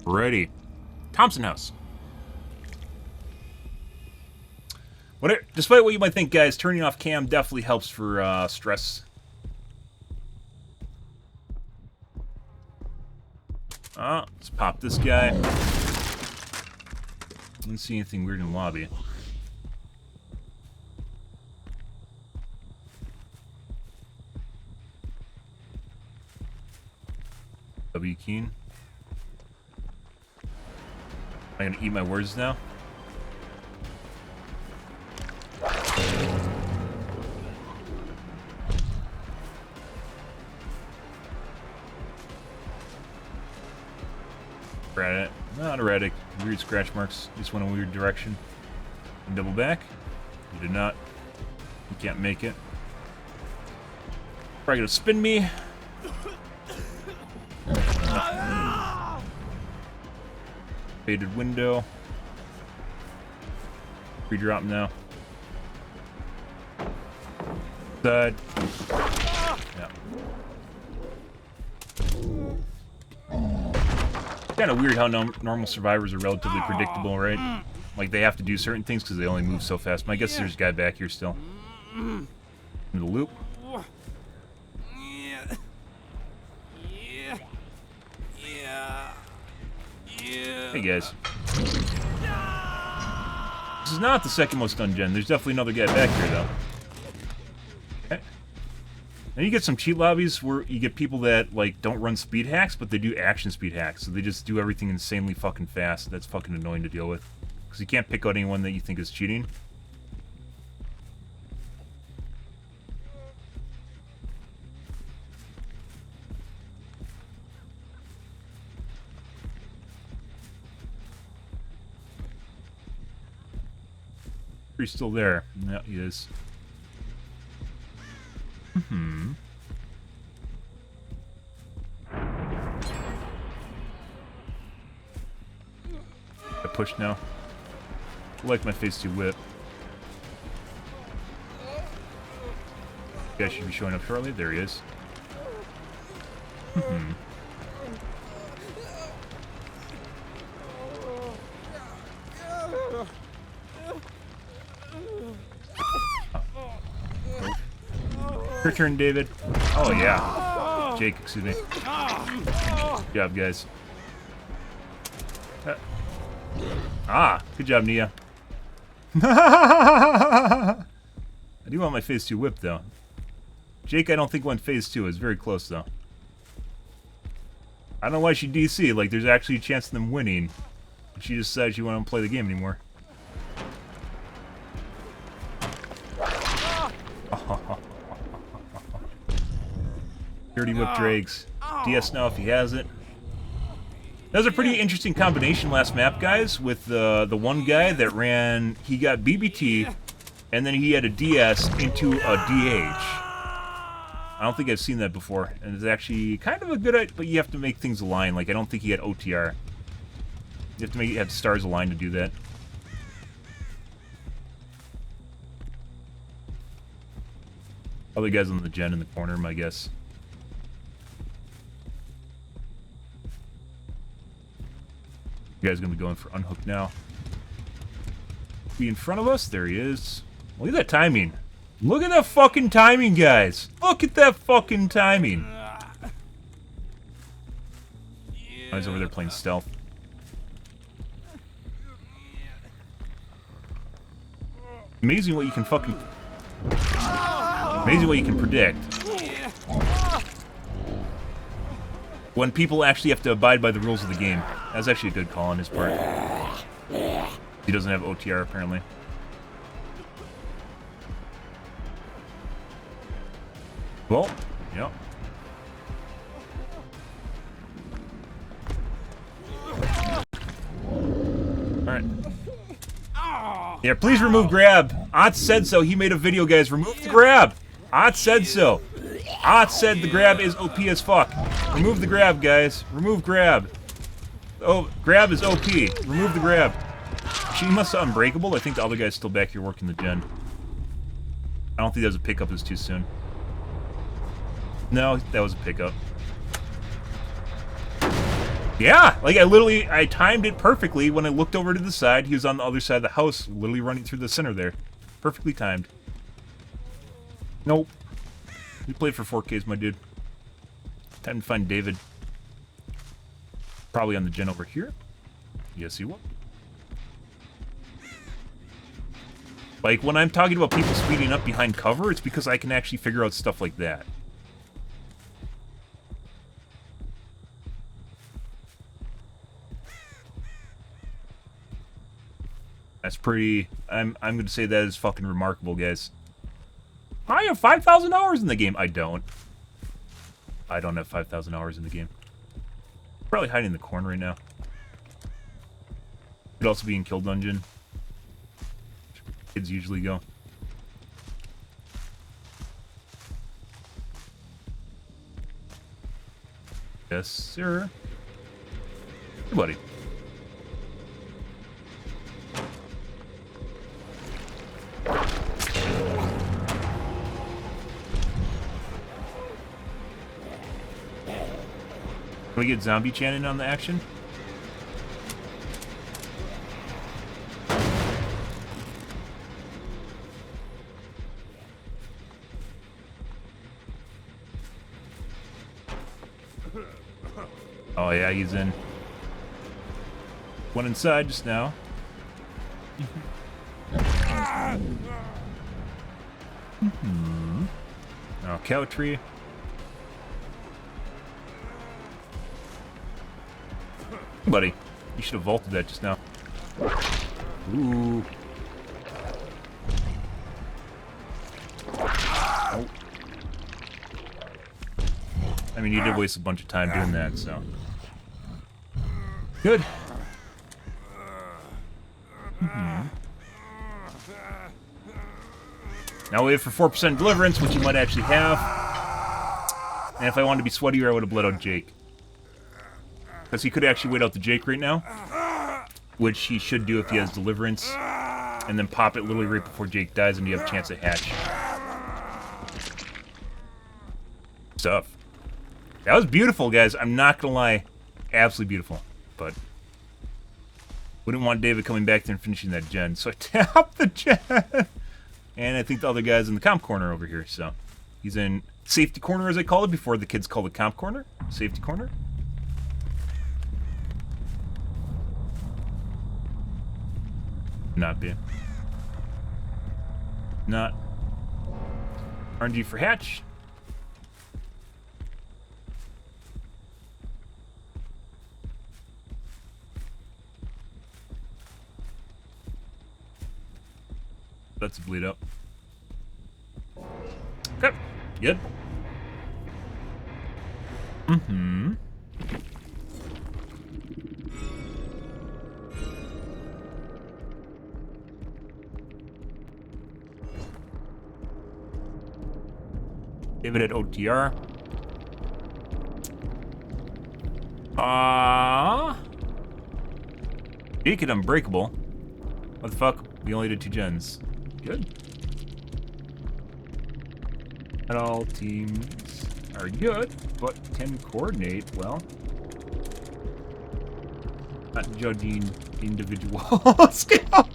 Ready. Thompson House. Despite what you might think, guys, turning off cam definitely helps for stress. Let's pop this guy. Didn't see anything weird in the lobby. W. Keen. Am I gonna eat my words now? Erratic. Not erratic. Weird scratch marks. Just went a weird direction. And double back. You did not. You can't make it. Probably gonna spin me. Faded window. Redrop now. Side. Yeah. Kind of weird how normal survivors are relatively predictable, right? Like they have to do certain things because they only move so fast. I guess there's a guy back here still. In the loop. Hey guys. This is not the second most done gen. There's definitely another guy back here though. Okay. Now you get some cheat lobbies where you get people that like don't run speed hacks, but they do action speed hacks. So they just do everything insanely fucking fast. That's fucking annoying to deal with. Because you can't pick out anyone that you think is cheating. He's still there. Yeah, he is. I push now. I like my phase 2 whip. Guy should be showing up shortly. There he is. Your turn, David. Oh, yeah. Jake, excuse me. Good job, guys. Good job, Nia. I do want my phase 2 whip, though. Jake, I don't think went phase 2. It's very close, though. I don't know why she DC. Like, there's actually a chance of them winning. She just decided she won't play the game anymore. Dirty Whip Drakes. DS now if he has it. That was a pretty interesting combination last map, guys, with the one guy that ran... He got BBT, and then he had a DS into a DH. I don't think I've seen that before, and it's actually kind of a good idea, but you have to make things align. Like, I don't think he had OTR. You have to have stars aligned to do that. Other guys on the gen in the corner, my guess. You guys gonna be going for unhook now. Be in front of us? There he is. Look at that timing. Look at that fucking timing, guys. Look at that fucking timing. Oh, he's over there playing stealth. Amazing what you can fucking... Amazing what you can predict. When people actually have to abide by the rules of the game. That's actually a good call on his part. He doesn't have OTR, apparently. Well, yep. Alright. Yeah, please remove grab. Ott said so. He made a video, guys. Remove the grab. Ott said so. Ott said the grab is OP as fuck. Remove the grab, guys. Remove grab. Oh, grab is OP. Remove the grab. She must have unbreakable. I think the other guy's still back here working the gen. I don't think that was a pickup. It's too soon. No, that was a pickup. Yeah, like I timed it perfectly. When I looked over to the side, he was on the other side of the house, literally running through the center there. Perfectly timed. Nope. You played for 4Ks, my dude. Time to find David. Probably on the gen over here. Yes, he will. Like, when I'm talking about people speeding up behind cover, it's because I can actually figure out stuff like that. That's pretty... I'm going to say that is fucking remarkable, guys. I have 5,000 hours in the game. I don't. I don't have 5,000 hours in the game. Probably hiding in the corner right now. Could also be in Kill Dungeon. Kids usually go. Yes, sir. Hey, buddy. Can we get Zombie Chan in on the action? Oh yeah, he's in. Went inside just now. Oh, cow tree. Buddy, you should have vaulted that just now. Ooh. Oh. I mean, you did waste a bunch of time doing that, so. Good. Now we wait for 4% deliverance, which you might actually have. And if I wanted to be sweatier, I would have bled out Jake. Because he could actually wait out the Jake right now. Which he should do if he has deliverance. And then pop it literally right before Jake dies and you have a chance to hatch. Stuff. That was beautiful, guys. I'm not gonna lie. Absolutely beautiful. But wouldn't want David coming back there and finishing that gen. So I tapped the gen. And I think the other guy's in the comp corner over here. So he's in safety corner, as I call it, before the kids call it comp corner. Safety corner. Not be. Not. RNG for hatch. Let's bleed up. Okay. Good. Mm-hmm. David at OTR. Jake at Unbreakable. What the fuck? We only did 2 gens. Good. Not all teams are good, but can coordinate well. Not judging individual skill.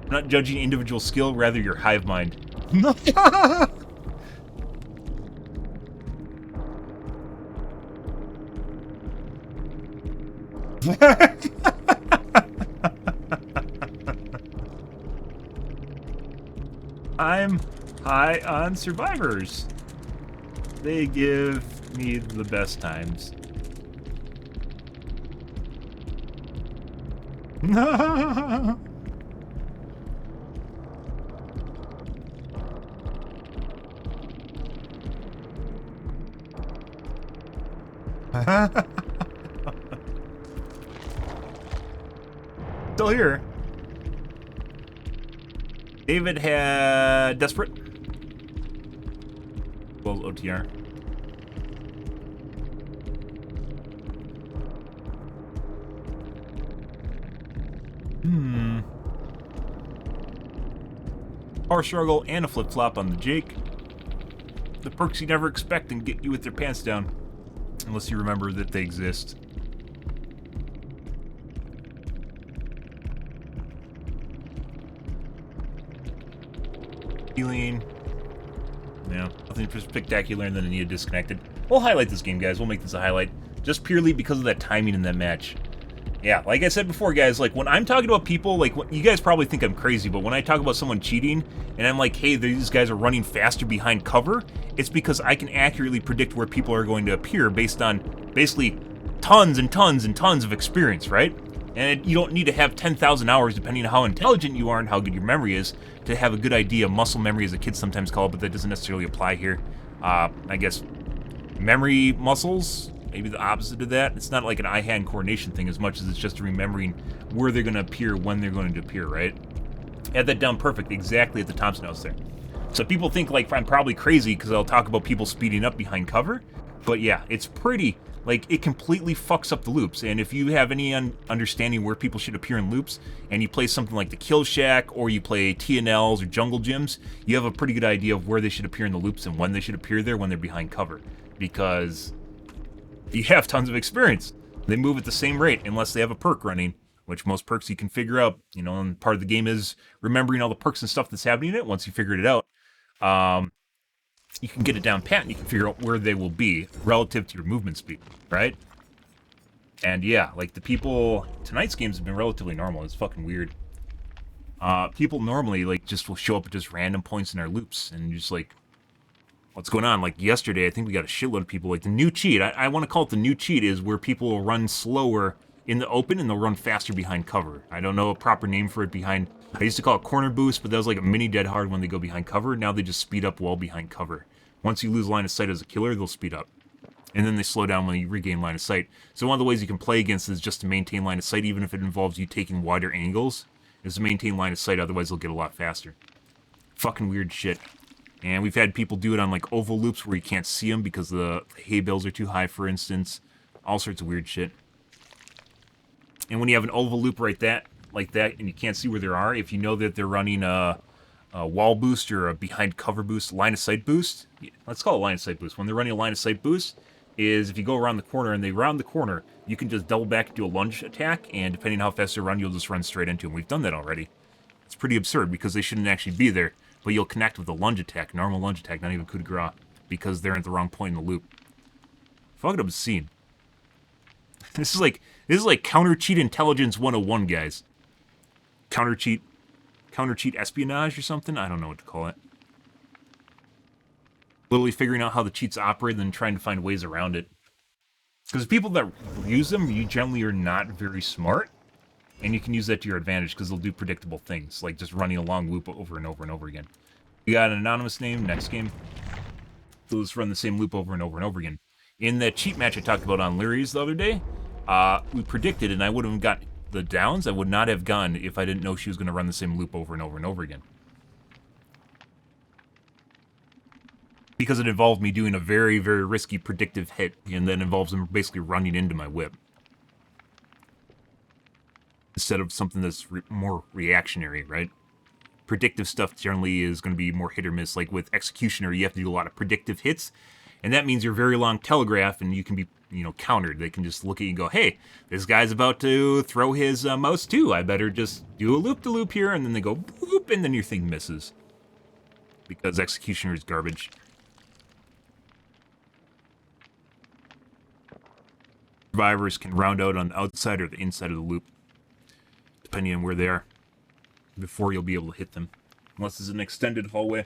I'm not judging individual skill, rather your hive mind. I'm high on survivors. They give me the best times. Still here. David had Desperate. Well, OTR. Power struggle, and a flip-flop on the Jake. The perks you never expect and get you with their pants down. Unless you remember that they exist. Healing. Yeah, nothing spectacular, and then I need to disconnected. We'll highlight this game, guys. We'll make this a highlight. Just purely because of that timing in that match. Yeah, like I said before, guys, like, when I'm talking about people, like, you guys probably think I'm crazy, but when I talk about someone cheating, and I'm like, hey, these guys are running faster behind cover, it's because I can accurately predict where people are going to appear based on, basically, tons and tons and tons of experience, right? And you don't need to have 10,000 hours, depending on how intelligent you are and how good your memory is, to have a good idea. Muscle memory, as the kids sometimes call it, but that doesn't necessarily apply here. I guess memory muscles, maybe the opposite of that. It's not like an eye-hand coordination thing as much as it's just remembering where they're going to appear, when they're going to appear, right? Had that down perfect, exactly at the Thompson house there. So people think like I'm probably crazy because I'll talk about people speeding up behind cover. But yeah, it's pretty, like, it completely fucks up the loops. And if you have any understanding where people should appear in loops, and you play something like the Kill Shack, or you play TNLs or Jungle Gyms, you have a pretty good idea of where they should appear in the loops and when they should appear there when they're behind cover. Because you have tons of experience. They move at the same rate unless they have a perk running, which most perks you can figure out, you know, and part of the game is remembering all the perks and stuff that's happening in it. Once you figured it out, you can get it down pat and you can figure out where they will be relative to your movement speed, right? And yeah, like the people, tonight's games have been relatively normal. It's fucking weird. People normally like just will show up at just random points in our loops and just like, what's going on? Like yesterday, I think we got a shitload of people. Like the new cheat, I want to call it the new cheat, is where people will run slower in the open and they'll run faster behind cover. I don't know a proper name for it behind. I used to call it corner boost, but that was like a mini dead hard when they go behind cover. Now they just speed up while behind cover. Once you lose line of sight as a killer, they'll speed up. And then they slow down when you regain line of sight. So one of the ways you can play against is just to maintain line of sight, even if it involves you taking wider angles, is to maintain line of sight, otherwise they'll get a lot faster. Fucking weird shit. And we've had people do it on like oval loops where you can't see them because the hay bales are too high, for instance. All sorts of weird shit. And when you have an oval loop like that, and you can't see where they are, if you know that they're running a wall boost or a behind cover boost, line of sight boost, let's call it line of sight boost. When they're running a line of sight boost, is if you go around the corner and they round the corner, you can just double back and do a lunge attack, and depending on how fast they run, you'll just run straight into them. We've done that already. It's pretty absurd because they shouldn't actually be there, but you'll connect with a lunge attack, normal lunge attack, not even coup de grace, because they're at the wrong point in the loop. Fucking obscene. This is like counter cheat intelligence 101, guys. Counter cheat espionage or something? I don't know what to call it. Literally figuring out how the cheats operate and then trying to find ways around it. Because people that use them, you generally are not very smart, and you can use that to your advantage because they'll do predictable things, like just running a long loop over and over and over again. You got an anonymous name, next game. They'll just run the same loop over and over and over again. In that cheat match I talked about on Leary's the other day, we predicted, and I would have got the downs. I would not have gone if I didn't know she was going to run the same loop over and over and over again. Because it involved me doing a very, very risky predictive hit, and then involves them basically running into my whip. Instead of something that's more reactionary, right? Predictive stuff generally is going to be more hit or miss. Like with Executioner, you have to do a lot of predictive hits, and that means you're very long telegraph, and you can be, you know, countered. They can just look at you and go, hey, this guy's about to throw his mouse too. I better just do a loop-de-loop here, and then they go boop, and then your thing misses. Because Executioner is garbage. Survivors can round out on the outside or the inside of the loop, depending on where they are, before you'll be able to hit them. Unless it's an extended hallway.